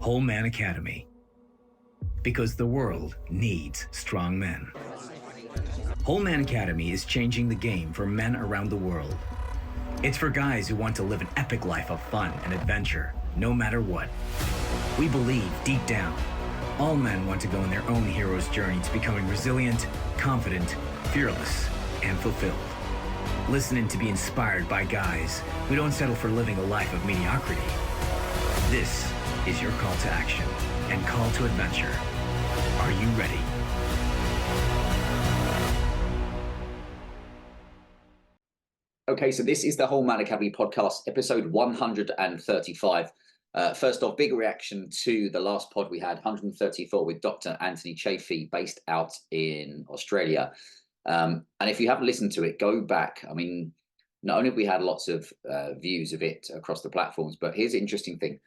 Whole Man Academy. Because the world needs strong men. Whole Man Academy is changing the game for men around the world. It's for guys who want to live an epic life of fun and adventure, no matter what. We believe deep down, all men want to go on their own hero's journey to becoming resilient, confident, fearless, and fulfilled. Listen in to be inspired by guys who don't settle for living a life of mediocrity. This is your call to action and call to adventure. Are you ready? Okay, so this is the Whole Man Academy podcast, episode 135. First off, big reaction to the last pod we had, 134, with Dr. Anthony Chaffee, based out in Australia. And if you haven't listened to it, go back. I mean, not only have we had lots of views of it across the platforms, but here's the interesting thing.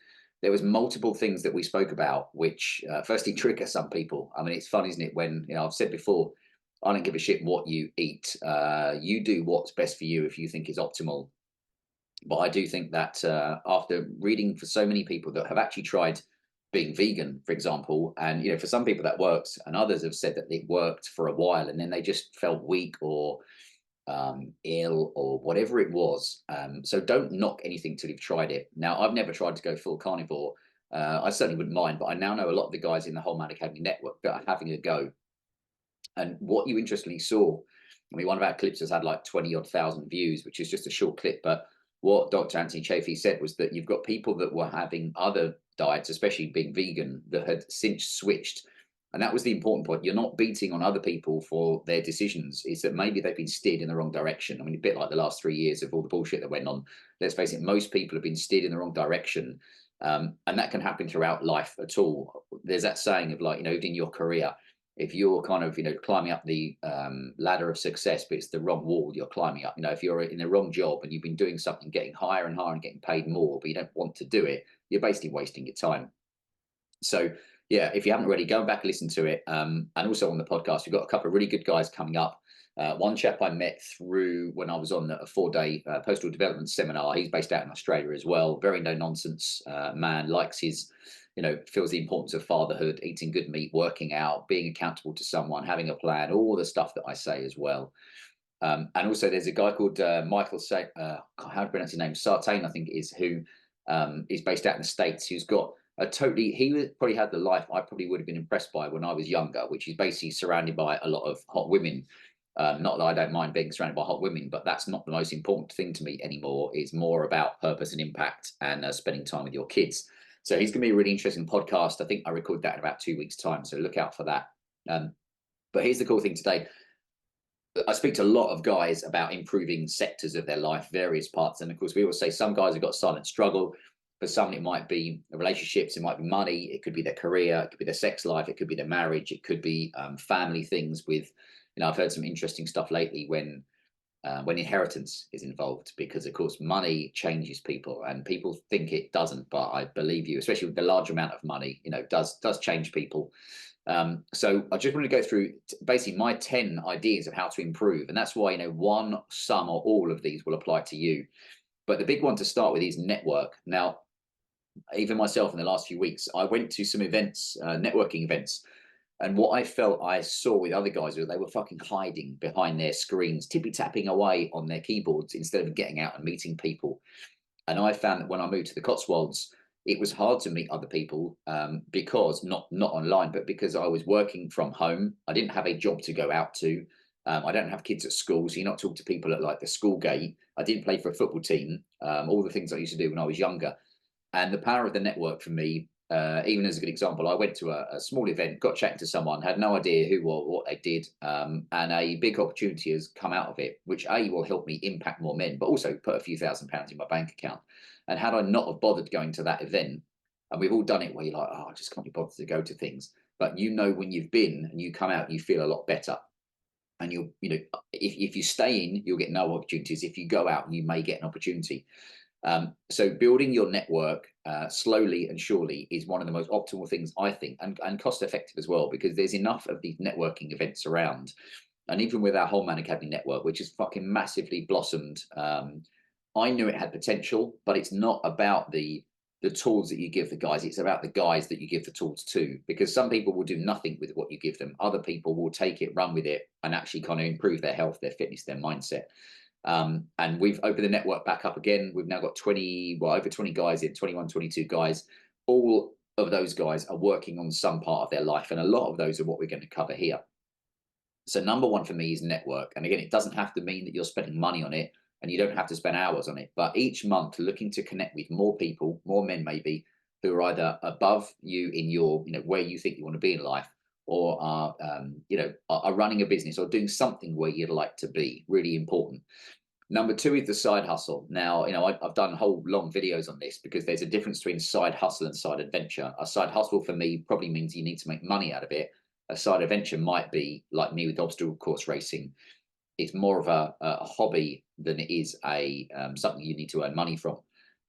There was multiple things that we spoke about, which firstly trigger some people. I mean, it's fun, isn't it? When, I've said before, I don't give a shit what you eat. You do what's best for you if you think is optimal. But I do think that after reading for so many people that have actually tried being vegan, for example, and for some people that works, and others have said that it worked for a while and then they just felt weak or ill or whatever it was. So don't knock anything till you've tried it. Now, I've never tried to go full carnivore. I certainly wouldn't mind, but I now know a lot of the guys in the Whole Man Academy network that are having a go. And what you interestingly saw, I mean, one of our clips has had like 20-odd thousand views, which is just a short clip. But what Dr. Anthony Chaffee said was that you've got people that were having other diets, especially being vegan, that had since switched. And that was the important point. You're not beating on other people for their decisions. It's that maybe they've been steered in the wrong direction. I mean, a bit like the last 3 years of all the bullshit that went on. Let's face it, most people have been steered in the wrong direction. And that can happen throughout life at all. There's that saying of like, in your career, if you're kind of, climbing up the ladder of success, but it's the wrong wall you're climbing up. If you're in the wrong job and you've been doing something, getting higher and higher and getting paid more, but you don't want to do it, you're basically wasting your time. So, yeah, if you haven't already, go back and listen to it. And also on the podcast, we've got a couple of really good guys coming up. One chap I met through when I was on a 4-day postal development seminar. He's based out in Australia as well. Very no-nonsense man, likes his... feels the importance of fatherhood, eating good meat, working out, being accountable to someone, having a plan, all the stuff that I say as well. And also there's a guy called Michael, how to pronounce his name, Sartain, I think it is, who is based out in the States, who's got he probably had the life I probably would have been impressed by when I was younger, which is basically surrounded by a lot of hot women. Not that I don't mind being surrounded by hot women, but that's not the most important thing to me anymore. It's more about purpose and impact and spending time with your kids. So he's going to be a really interesting podcast. I think I record that in about 2 weeks' time, so look out for that. But here's the cool thing today. I speak to a lot of guys about improving sectors of their life, various parts. And of course, we always say some guys have got a silent struggle. For some, it might be relationships, it might be money, it could be their career, it could be their sex life, it could be their marriage, it could be family things with, I've heard some interesting stuff lately when inheritance is involved, because of course money changes people, and people think it doesn't, but I believe you, especially with the large amount of money, does change people. So I just want to go through basically my 10 ideas of how to improve, and that's why one, some, or all of these will apply to you. But the big one to start with is network. Now, even myself in the last few weeks, I went to some events, networking events. And what I felt I saw with other guys was they were fucking hiding behind their screens, tippy-tapping away on their keyboards instead of getting out and meeting people. And I found that when I moved to the Cotswolds, it was hard to meet other people because, not online, but because I was working from home. I didn't have a job to go out to. I don't have kids at school, so you're not talking to people at like the school gate. I didn't play for a football team, all the things I used to do when I was younger. And the power of the network for me, even as a good example, I went to a small event, got chatting to someone, had no idea who or what they did, and a big opportunity has come out of it, which will help me impact more men, but also put a few £1,000s in my bank account. And had I not have bothered going to that event, and we've all done it where you're like, I just can't be bothered to go to things, but when you've been and you come out, you feel a lot better. And if you stay in, you'll get no opportunities. If you go out, you may get an opportunity. So building your network slowly and surely is one of the most optimal things, I think, and cost effective as well, because there's enough of these networking events around. And even with our Whole Man Academy network, which has fucking massively blossomed, I knew it had potential, but it's not about the the tools that you give the guys. It's about the guys that you give the tools to, because some people will do nothing with what you give them. Other people will take it, run with it, and actually kind of improve their health, their fitness, their mindset. And we've opened the network back up again. We've now got over 20 guys in, 21, 22 guys. All of those guys are working on some part of their life, and a lot of those are what we're going to cover here. So number one for me is network. And again, it doesn't have to mean that you're spending money on it, and you don't have to spend hours on it, but each month looking to connect with more people, more men maybe, who are either above you in your, where you think you want to be in life, or are, are running a business or doing something where you'd like to be. Really important. Number two is the side hustle. Now, I've done whole long videos on this, because there's a difference between side hustle and side adventure. A side hustle for me probably means you need to make money out of it. A side adventure might be like me with obstacle course racing. It's more of a hobby than it is a something you need to earn money from.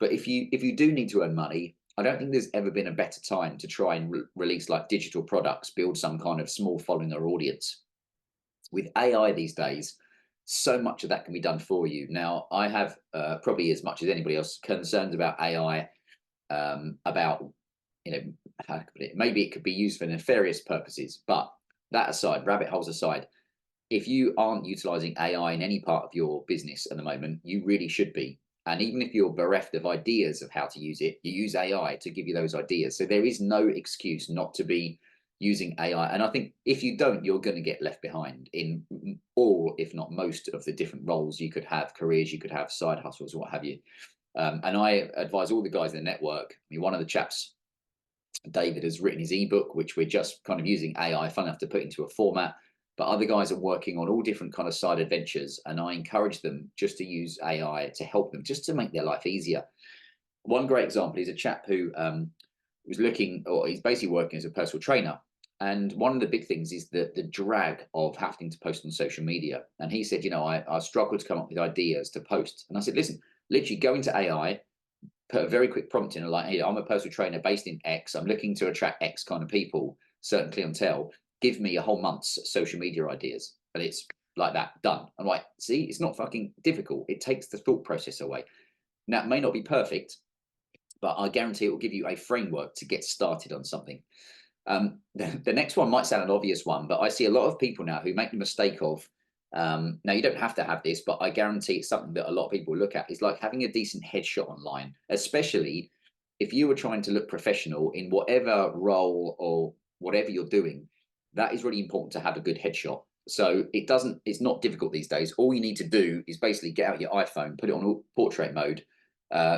But if you do need to earn money, I don't think there's ever been a better time to try and release like digital products, build some kind of small following or audience. With AI these days, so much of that can be done for you. Now, I have probably as much as anybody else concerns about AI, about, how to put it, maybe it could be used for nefarious purposes. But that aside, rabbit holes aside, if you aren't utilizing AI in any part of your business at the moment, you really should be. And even if you're bereft of ideas of how to use it, you use AI to give you those ideas. So there is no excuse not to be using AI. And I think if you don't, you're going to get left behind in all, if not most, of the different roles you could have, careers you could have, side hustles, what have you. And I advise all the guys in the network. I mean, one of the chaps, David, has written his ebook, which we're just kind of using AI, fun enough to put into a format. But other guys are working on all different kind of side adventures, and I encourage them just to use AI to help them, just to make their life easier. One great example is a chap who was looking, or he's basically working as a personal trainer. And one of the big things is the drag of having to post on social media. And he said, I struggle to come up with ideas to post. And I said, listen, literally go into AI, put a very quick prompt in, like, hey, I'm a personal trainer based in X. I'm looking to attract X kind of people, certain clientele. Give me a whole month's social media ideas. And it's like that, done. I'm like, see, it's not fucking difficult. It takes the thought process away. Now, it may not be perfect, but I guarantee it will give you a framework to get started on something. The next one might sound an obvious one, but I see a lot of people now who make the mistake of, now you don't have to have this, but I guarantee it's something that a lot of people look at, is like having a decent headshot online, especially if you were trying to look professional in whatever role or whatever you're doing. That is really important to have a good headshot. So it's not difficult these days. All you need to do is basically get out your iPhone, put it on portrait mode,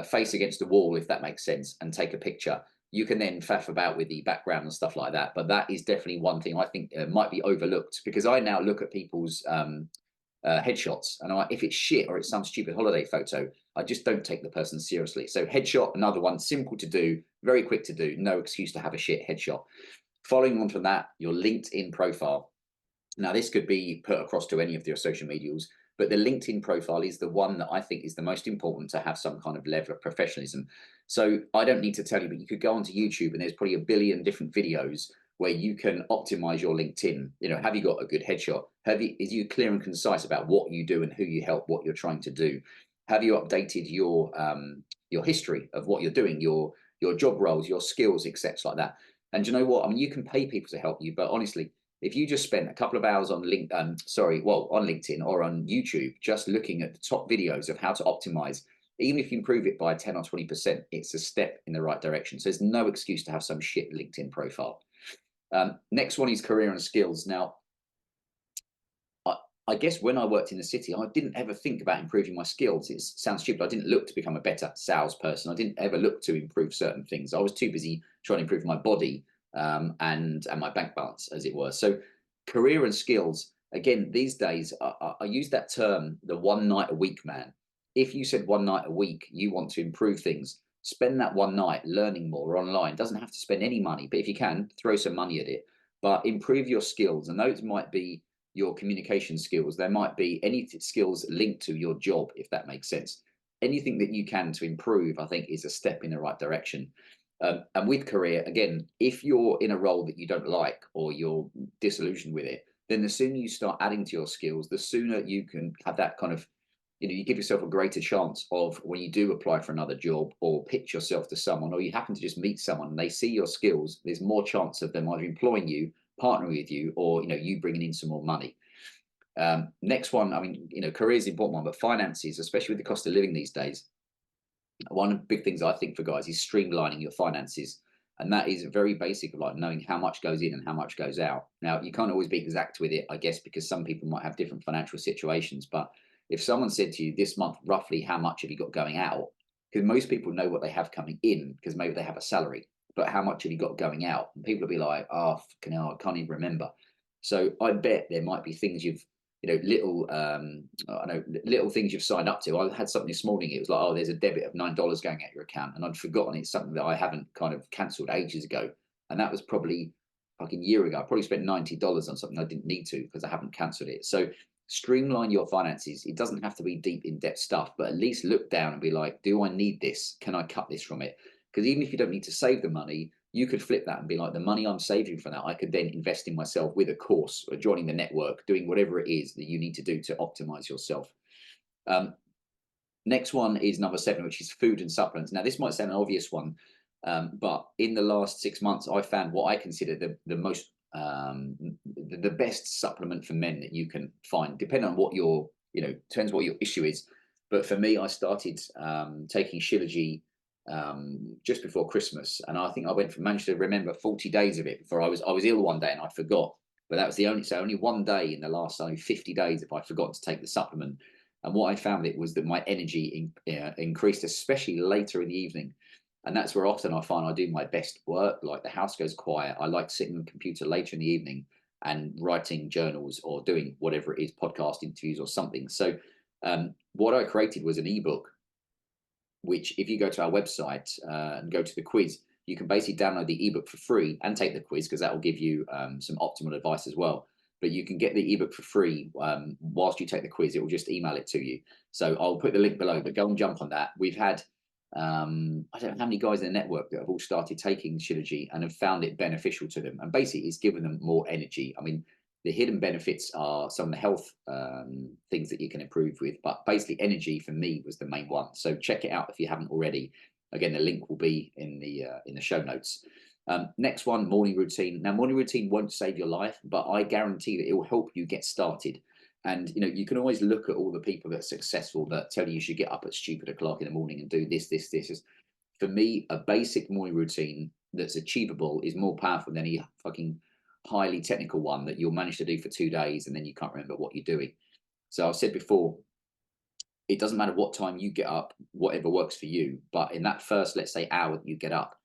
face against the wall, if that makes sense, and take a picture. You can then faff about with the background and stuff like that. But that is definitely one thing I think might be overlooked, because I now look at people's headshots, and if it's shit or it's some stupid holiday photo, I just don't take the person seriously. So headshot, another one, simple to do, very quick to do, no excuse to have a shit headshot. Following on from that, your LinkedIn profile. Now, this could be put across to any of your social medias, but the LinkedIn profile is the one that I think is the most important to have some kind of level of professionalism. So I don't need to tell you, but you could go onto YouTube and there's probably a billion different videos where you can optimize your LinkedIn. Have you got a good headshot? Is you clear and concise about what you do and who you help, what you're trying to do? Have you updated your history of what you're doing, your job roles, your skills, etc., like that? And you know what? I mean, you can pay people to help you, but honestly, if you just spent a couple of hours on on LinkedIn or on YouTube, just looking at the top videos of how to optimize, even if you improve it by 10 or 20%, it's a step in the right direction. So there's no excuse to have some shit LinkedIn profile. Next one is career and skills. Now, I guess when I worked in the city, I didn't ever think about improving my skills. It sounds stupid. I didn't look to become a better salesperson. I didn't ever look to improve certain things. I was too busy trying to improve my body and my bank balance, as it were. So career and skills, again, these days, I use that term, the one night a week man. If you said one night a week, you want to improve things, spend that one night learning more online. Doesn't have to spend any money, but if you can, throw some money at it. But improve your skills. And those might be your communication skills. There might be any skills linked to your job, if that makes sense. Anything that you can to improve, I think, is a step in the right direction. And with career, again, if you're in a role that you don't like or you're disillusioned with it, then the sooner you start adding to your skills, the sooner you can have that kind of you give yourself a greater chance of when you do apply for another job or pitch yourself to someone, or you happen to just meet someone and they see your skills, there's more chance of them either employing you, partnering with you, or you bringing in some more money. Next one, I mean, career is an important one, but finances, especially with the cost of living these days, one of the big things I think for guys is streamlining your finances. And that is very basic, like knowing how much goes in and how much goes out. Now, you can't always be exact with it, I guess, because some people might have different financial situations. But if someone said to you this month, roughly how much have you got going out? Because most people know what they have coming in because maybe they have a salary, but how much have you got going out? And people will be like, oh, fucking hell, I can't even remember. So I bet there might be things little I know little things you've signed up to. I had something this morning. It was like, oh, there's a debit of $9 going out your account, and I'd forgotten it's something that I haven't kind of cancelled ages ago, and that was probably like a year ago. I probably spent $90 on something I didn't need to because I haven't cancelled it. So streamline your finances. It doesn't have to be deep in-depth stuff, but at least look down and be like, do I need this? Can I cut this from it? Because even if you don't need to save the money, you could flip that and be like, the money I'm saving from that, I could then invest in myself with a course or joining the network, doing whatever it is that you need to do to optimize yourself. Next one is number 7, which is food and supplements. Now, this might sound an obvious one, but in the last 6 months, I found what I consider the most, the best supplement for men that you can find, depending on what depends what your issue is. But for me, I started taking Shilajit just before Christmas, and I think I managed to remember 40 days of it before I was ill one day and I forgot. But that was only one day in the last 50 days if I forgot to take the supplement. And what I found was that my energy increased, especially later in the evening. And that's where often I find I do my best work. Like the house goes quiet. I like sitting on the computer later in the evening and writing journals or doing whatever it is, podcast interviews or something. So what I created was an ebook, which if you go to our website and go to the quiz, you can basically download the ebook for free and take the quiz, because that will give you some optimal advice as well. But you can get the ebook for free whilst you take the quiz. It will just email it to you. So I'll put the link below, but go and jump on that. We've had, I don't know how many guys in the network that have all started taking Shilajit and have found it beneficial to them. And basically it's given them more energy. I mean, the hidden benefits are some of the health things that you can improve with, but basically energy for me was the main one. So check it out if you haven't already. Again, the link will be in the show notes. Next one, morning routine. Now, morning routine won't save your life, but I guarantee that it will help you get started. And you can always look at all the people that are successful that tell you should get up at stupid o'clock in the morning and do this. For me, a basic morning routine that's achievable is more powerful than any fucking highly technical one that you'll manage to do for 2 days and then you can't remember what you're doing. So I've said before, it doesn't matter what time you get up, whatever works for you. But in that first, let's say, hour that you get up,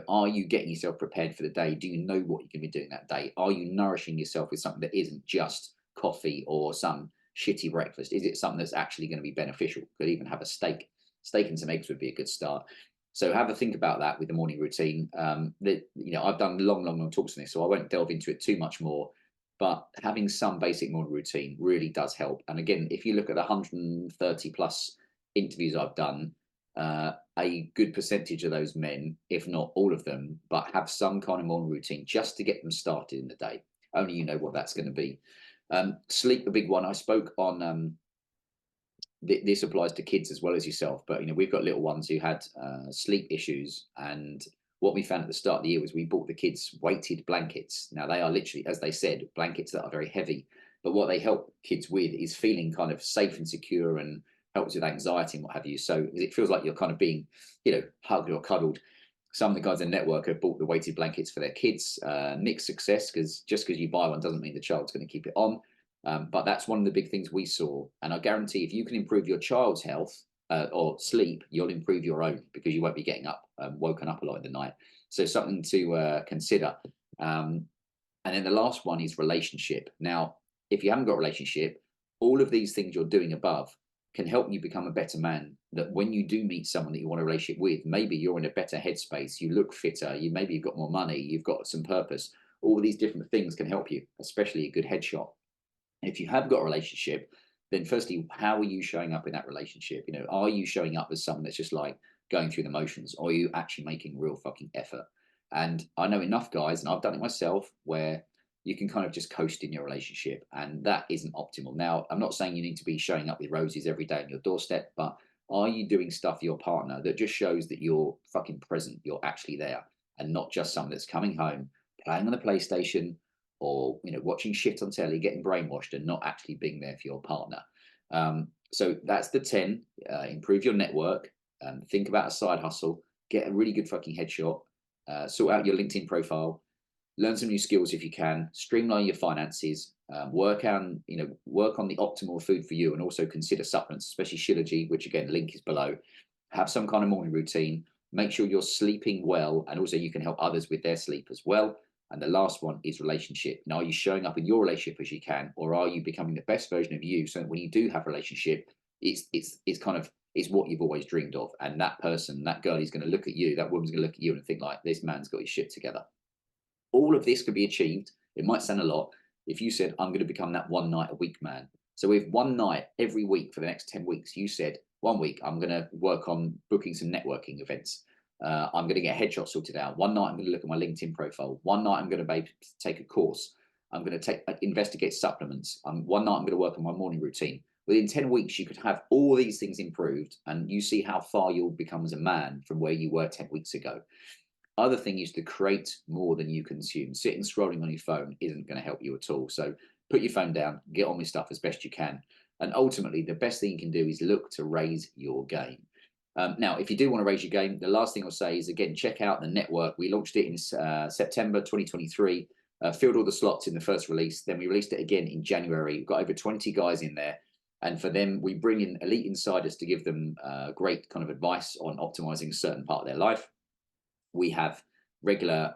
are you getting yourself prepared for the day? Do you know what you're going to be doing that day? Are you nourishing yourself with something that isn't just coffee or some shitty breakfast? Is it something that's actually going to be beneficial? Could even have a steak. Steak and some eggs would be a good start. So have a think about that with the morning routine. I've done long talks on this, so I won't delve into it too much more. But having some basic morning routine really does help. And again, if you look at the 130 plus interviews I've done, a good percentage of those men, if not all of them, but have some kind of morning routine just to get them started in the day. Only you know what that's going to be. Sleep, a big one. I spoke on this applies to kids as well as yourself, but we've got little ones who had sleep issues, and what we found at the start of the year was we bought the kids weighted blankets. Now they are literally, as they said, blankets that are very heavy, but what they help kids with is feeling kind of safe and secure and helps with anxiety and what have you. So it feels like you're kind of being, hugged or cuddled. Some of the guys in the network have bought the weighted blankets for their kids. Mixed success, because just because you buy one doesn't mean the child's going to keep it on. But that's one of the big things we saw. And I guarantee if you can improve your child's health or sleep, you'll improve your own, because you won't be getting up, woken up a lot in the night. So something to consider. And then the last one is relationship. Now, if you haven't got a relationship, all of these things you're doing above can help you become a better man, that when you do meet someone that you want a relationship with, maybe you're in a better headspace, you look fitter, maybe you've got more money, you've got some purpose. All of these different things can help you, especially a good headshot. If you have got a relationship, then firstly, how are you showing up in that relationship? Are you showing up as someone that's just like going through the motions, or are you actually making real fucking effort? And I know enough guys, and I've done it myself, where you can kind of just coast in your relationship, and that isn't optimal. Now, I'm not saying you need to be showing up with roses every day on your doorstep, but are you doing stuff for your partner that just shows that you're fucking present, you're actually there, and not just someone that's coming home, playing on the PlayStation, or watching shit on telly, getting brainwashed, and not actually being there for your partner. So that's the 10. Improve your network, think about a side hustle, get a really good fucking headshot, sort out your LinkedIn profile, learn some new skills if you can, streamline your finances, work on the optimal food for you, and also consider supplements, especially Shilajit, which again, link is below. Have some kind of morning routine, make sure you're sleeping well, and also you can help others with their sleep as well. And the last one is relationship. Now, are you showing up in your relationship as you can, or are you becoming the best version of you, so that when you do have a relationship, it's what you've always dreamed of, and that person, that girl, is going to look at you, that woman's going to look at you and think like, this man's got his shit together. All of this could be achieved. It might sound a lot if you said, I'm going to become that one night a week man. So if one night every week for the next 10 weeks, you said, 1 week, I'm going to work on booking some networking events. I'm going to get a headshot sorted out. One night, I'm going to look at my LinkedIn profile. One night, I'm going to take a course. I'm going to investigate supplements. One night, I'm going to work on my morning routine. Within 10 weeks, you could have all these things improved, and you see how far you'll become as a man from where you were 10 weeks ago. Other thing is to create more than you consume. Sitting scrolling on your phone isn't going to help you at all. So put your phone down, get on with stuff as best you can. And ultimately, the best thing you can do is look to raise your game. Now, if you do want to raise your game, the last thing I'll say is, again, check out the network. We launched it in September 2023, filled all the slots in the first release. Then we released it again in January. We've got over 20 guys in there. And for them, we bring in elite insiders to give them great kind of advice on optimizing a certain part of their life. We have regular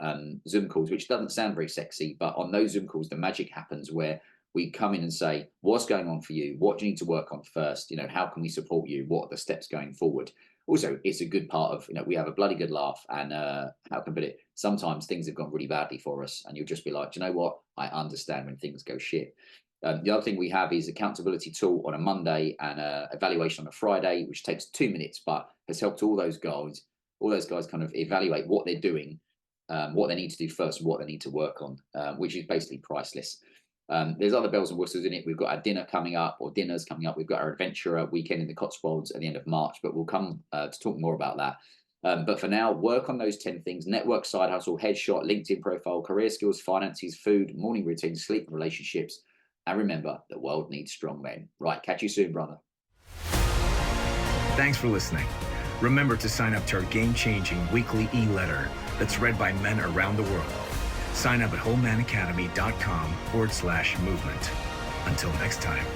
Zoom calls, which doesn't sound very sexy, but on those Zoom calls, the magic happens where we come in and say, what's going on for you? What do you need to work on first? How can we support you? What are the steps going forward? Also, it's a good part of, we have a bloody good laugh, and how can I put it? Sometimes things have gone really badly for us, and you'll just be like, do you know what? I understand when things go shit. The other thing we have is accountability tool on a Monday and evaluation on a Friday, which takes 2 minutes, but has helped all those guys kind of evaluate what they're doing, what they need to do first, and what they need to work on, which is basically priceless. There's other bells and whistles in it. We've got our dinners coming up. We've got our adventurer weekend in the Cotswolds at the end of March, but we'll come to talk more about that. But for now, work on those 10 things: network, side hustle, headshot, LinkedIn profile, career skills, finances, food, morning routine, sleep, and relationships. And remember, the world needs strong men. Right, catch you soon, brother. Thanks for listening. Remember to sign up to our game-changing weekly e-letter that's read by men around the world. Sign up at wholemanacademy.com/movement. Until next time.